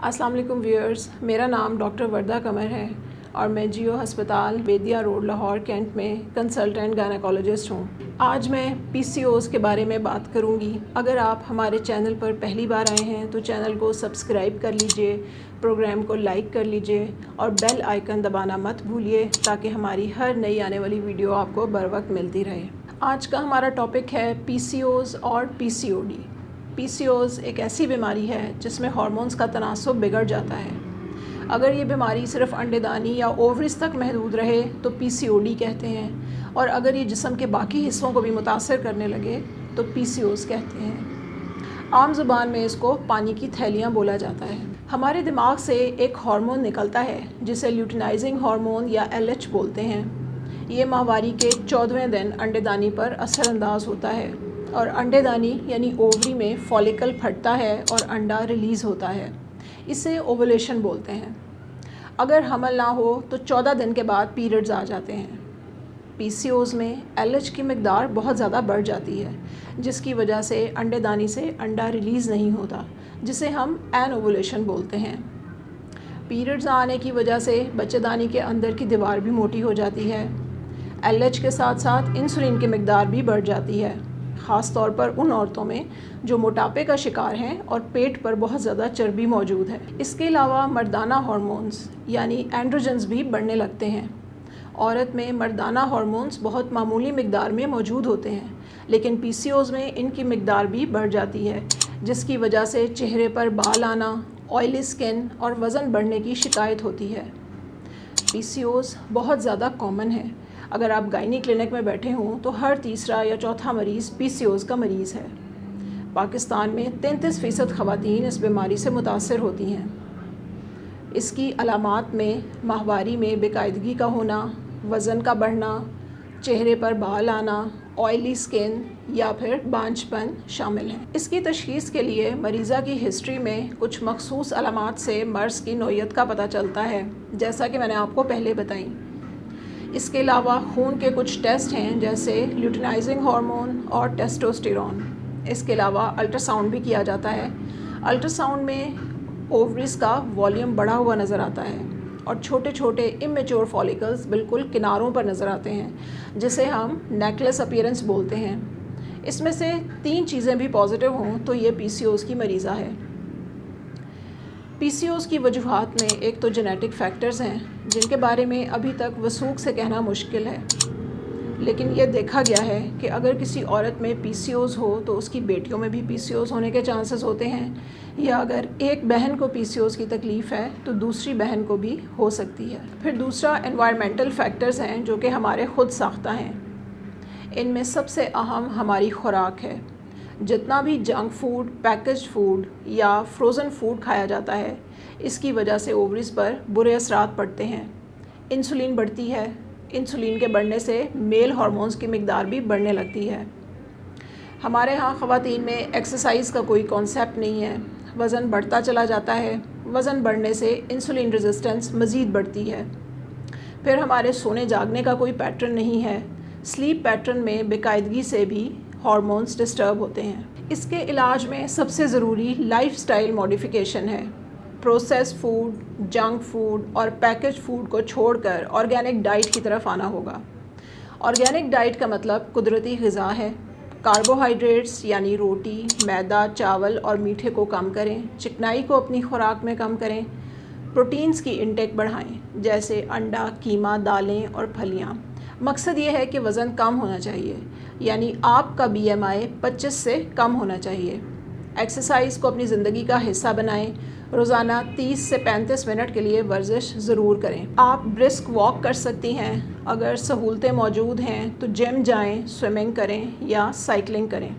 अस्सलाम वालेकुम व्यूअर्स, मेरा नाम डॉक्टर वर्दा कमर है और मैं जियो हस्पताल बेदिया रोड लाहौर कैंट में कंसल्टेंट गायनेकोलॉजिस्ट हूँ। आज मैं पीसीओज़ के बारे में बात करूँगी। अगर आप हमारे चैनल पर पहली बार आए हैं तो चैनल को सब्सक्राइब कर लीजिए, प्रोग्राम को लाइक कर लीजिए और बेल आइकन दबाना मत भूलिए ताकि हमारी हर नई आने वाली वीडियो आपको बर वक्त मिलती रहे। आज का हमारा टॉपिक है पीसीओज़ और पीसीओडी। पीसीओज़ एक ऐसी बीमारी है जिसमें हार्मोन्स का तनासुब बिगड़ जाता है। अगर ये बीमारी सिर्फ अंडेदानी या ओवरीज तक महदूद रहे तो पीसीओडी कहते हैं, और अगर ये जिस्म के बाकी हिस्सों को भी मुतासर करने लगे तो पीसीओज़ कहते हैं। आम ज़ुबान में इसको पानी की थैलियाँ बोला जाता है। हमारे दिमाग से एक हार्मोन निकलता है जिसे ल्यूटिनाइजिंग हार्मोन या एलएच बोलते हैं। ये माहवारी के 14वें दिन अंडेदानी पर असरअंदाज होता है और अंडेदानी यानी ओवरी में फॉलिकल फटता है और अंडा रिलीज़ होता है। इसे ओवुलेशन बोलते हैं। अगर हमल ना हो तो 14 दिन के बाद पीरियड्स आ जाते हैं। पीसीओज़ में एलएच की मिकदार बहुत ज़्यादा बढ़ जाती है जिसकी वजह से अंडेदानी से अंडा रिलीज़ नहीं होता, जिसे हम एनओवुलेशन बोलते हैं। पीरियड्स आने की वजह से बच्चेदानी के अंदर की दीवार भी मोटी हो जाती है। एलएच के साथ साथ इंसुलिन की मिकदार भी बढ़ जाती है, ख़ास तौर पर उन औरतों में जो मोटापे का शिकार हैं और पेट पर बहुत ज़्यादा चर्बी मौजूद है। इसके अलावा मर्दाना हार्मोन्स यानी एंड्रोजन्स भी बढ़ने लगते हैं। औरत में मर्दाना हार्मोन्स बहुत मामूली मिकदार में मौजूद होते हैं, लेकिन पीसीओज़ में इनकी मिकदार भी बढ़ जाती है, जिसकी वजह से चेहरे पर बाल आना, ऑयली स्किन और वज़न बढ़ने की शिकायत होती है। पीसीओज़ बहुत ज़्यादा कॉमन है। अगर आप गायनी क्लिनिक में बैठे हों तो हर तीसरा या चौथा मरीज़ पीसीओज़ का मरीज़ है। पाकिस्तान में 33% ख़वातीन इस बीमारी से मुतासर होती हैं। इसकी अलामात में माहवारी में बेकायदगी का होना, वज़न का बढ़ना, चेहरे पर बाल आना, ऑयली स्किन या फिर बांझपन शामिल हैं। इसकी तशख़ीस के लिए मरीज़ा की हिस्ट्री में कुछ मखसूस अलामात से मर्ज़ की नौइयत का पता चलता है, जैसा कि मैंने आपको पहले बताई। इसके अलावा खून के कुछ टेस्ट हैं जैसे ल्यूटिनाइजिंग हार्मोन और टेस्टोस्टेरोन। इसके अलावा अल्ट्रासाउंड भी किया जाता है। अल्ट्रासाउंड में ओवरीज का वॉल्यूम बढ़ा हुआ नज़र आता है और छोटे छोटे इमेच्योर फॉलिकल्स बिल्कुल किनारों पर नज़र आते हैं, जिसे हम नेकलेस अपीयरेंस बोलते हैं। इसमें से 3 चीज़ें भी पॉजिटिव हों तो ये पीसीओज़ की मरीज़ा है। पीसीओज़ की वजूहात में एक तो जेनेटिक फैक्टर्स हैं जिनके बारे में अभी तक वसूख से कहना मुश्किल है, लेकिन ये देखा गया है कि अगर किसी औरत में पीसीओज़ हो तो उसकी बेटियों में भी पीसीओज़ होने के चांसेस होते हैं, या अगर एक बहन को पीसीओज़ की तकलीफ़ है तो दूसरी बहन को भी हो सकती है। फिर दूसरा एनवायरमेंटल फैक्टर्स हैं जो कि हमारे ख़ुद साख्ता हैं। इनमें सबसे अहम हमारी खुराक है। जितना भी जंक फूड, पैकेज्ड फूड या फ्रोज़न फूड खाया जाता है, इसकी वजह से ओवरीज पर बुरे असरात पड़ते हैं। इंसुलिन बढ़ती है। इंसुलिन के बढ़ने से मेल हार्मोन्स की मिकदार भी बढ़ने लगती है। हमारे यहाँ ख़वातीन में एक्सरसाइज का कोई कॉन्सेप्ट नहीं है। वज़न बढ़ता चला जाता है। वज़न बढ़ने से इंसुलिन रेजिस्टेंस मज़ीद बढ़ती है। फिर हमारे सोने जागने का कोई पैटर्न नहीं है। स्लीप पैटर्न में बेकायदगी से भी हार्मोन्स डिस्टर्ब होते हैं। इसके इलाज में सबसे ज़रूरी लाइफस्टाइल मॉडिफिकेशन है। प्रोसेस्ड फूड, जंक फूड और पैकेज फूड को छोड़कर ऑर्गेनिक डाइट की तरफ आना होगा। ऑर्गेनिक डाइट का मतलब कुदरती ग़िज़ा है। कार्बोहाइड्रेट्स यानी रोटी, मैदा, चावल और मीठे को कम करें। चिकनाई को अपनी खुराक में कम करें। प्रोटीन्स की इंटेक बढ़ाएं, जैसे अंडा, कीमा, दालें और फलियाँ। मकसद ये है कि वज़न कम होना चाहिए, यानी आपका बीएमआई 25 से कम होना चाहिए। एक्सरसाइज को अपनी ज़िंदगी का हिस्सा बनाएं। रोज़ाना 30 से 35 मिनट के लिए वर्जिश ज़रूर करें। आप ब्रिस्क वॉक कर सकती हैं। अगर सहूलतें मौजूद हैं तो जिम जाएं, स्विमिंग करें या साइकिलिंग करें।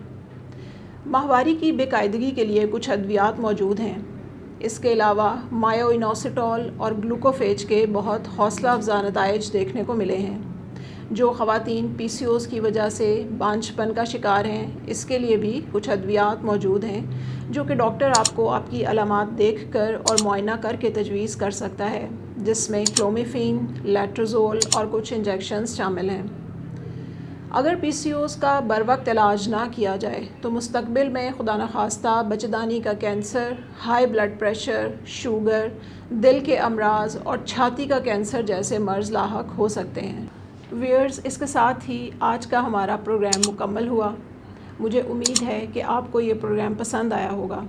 माहवारी की बेकायदगी के लिए कुछ अद्वियात मौजूद हैं। इसके अलावा मायोइनोसिटोल और ग्लूकोफेज के बहुत हौसला अफजा नताइज देखने को मिले हैं। जो ख़वातीन पीसीओज़ की वजह से बांझपन का शिकार हैं, इसके लिए भी कुछ अद्वियात मौजूद हैं जो कि डॉक्टर आपको आपकी अलामात देखकर और मुआयना करके तजवीज़ कर सकता है, जिसमें क्लोमिफेन, लेट्रोजोल और कुछ इंजेक्शंस शामिल हैं। اگر پی سی اوز کا بر وقت علاج نہ کیا جائے تو مستقبل میں خدا نخواستہ بچہ کا cancer, high blood pressure, sugar, دل کے امراض اور چھاتی کا کینسر جیسے مرض لاحق ہو سکتے ہیں۔ ویئرز، اس کے ساتھ ہی آج کا ہمارا پروگرام مکمل ہوا۔ مجھے امید ہے کہ آپ کو یہ پروگرام پسند آیا ہوگا۔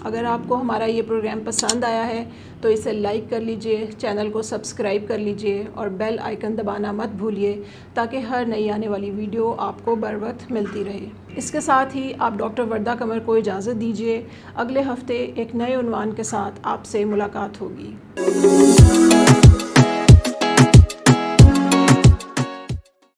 اگر آپ کو ہمارا یہ پروگرام پسند آیا ہے تو اسے لائک کر لیجئے، چینل کو سبسکرائب کر لیجئے اور بیل آئیکن دبانا مت بھولیے تاکہ ہر نئی آنے والی ویڈیو آپ کو بر وقت ملتی رہے۔ اس کے ساتھ ہی آپ ڈاکٹر وردہ قمر کو اجازت دیجئے۔ اگلے ہفتے ایک نئے عنوان کے ساتھ آپ سے ملاقات ہوگی۔